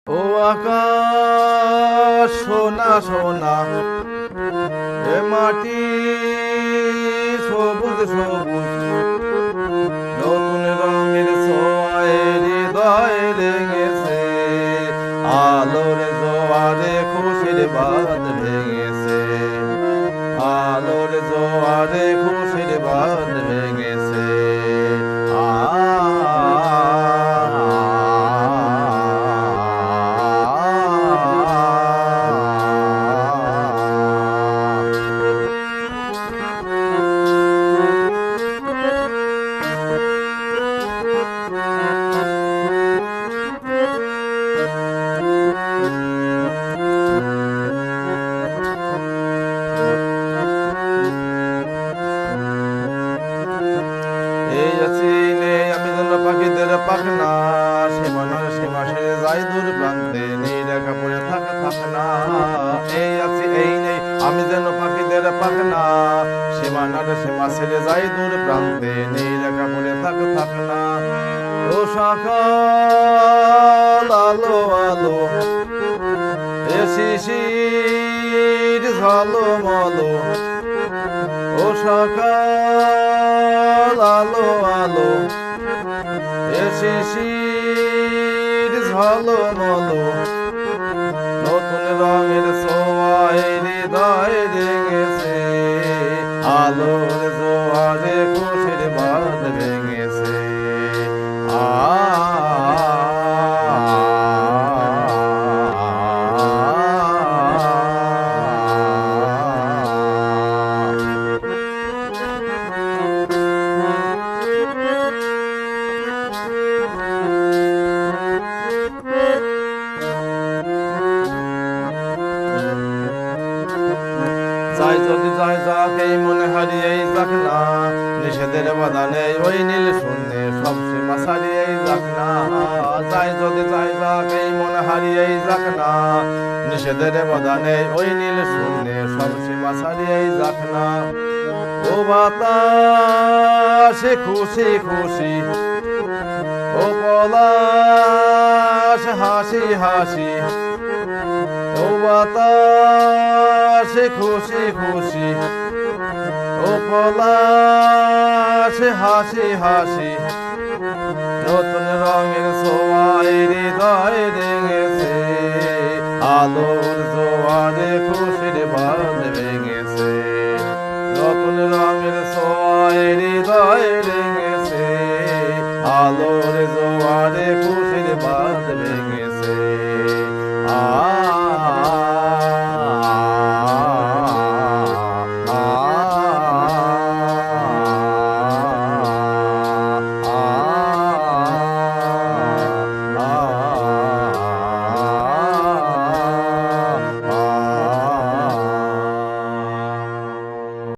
ও আকাশ সোনা সোনা, এ মাটি সবুজ সবুজ, নতুন রঙের ছোঁয়ায় হৃদয় লেগেছে, আলোর জোয়ারে খুশির বাঁধ ভেঙেছে, আলোর জোয়ারে খুশির বাঁধ ভেঙেছে। পাখিদের পাখনা সীমানার সীমা সেরে যাই দূর প্রান্তে, নেই রেখা পড়ে থাকে থাকে না। এই আছি এই নেই আমি যেন পাখিদের পাখনা, সীমানার সীমা সেরে যাই দূর প্রান্তে, নেই রেখা পড়ে থাকে থাকে না। ও সকাল আলো আলো, এ শিশির ঝলমলো, ও সকাল আলো আলো, এ শিশির ঝলমলো, নতুন রঙের ছোঁয়ায় হৃদয় রেঙেছে, আলোর জোয়ারে খুশির বাঁধ ভেঙেছে। যাই যদি যাই যাক এই মনে হারিয়েই যাক না, নিষেধের বাধা নেই ওই নীল শূন্যে সব সীমা ছাড়িয়েই যাক না। যাই যদি যাই যাক এই মনে হারিয়েই যাক না, নিষেধের বাধা নেই ওই নীল শূন্যে সব সীমা ছাড়িয়েই যাক না। ও বাতাসে খুশি খুশি, ও পলাশ হাসি হাসি, ও বাতাসে খুশি খুশি, ও পলাশ হাসি হাসি, নতুন রঙের ছোঁয়ায় হৃদয় রেঙেছে, আলোর জোয়ারে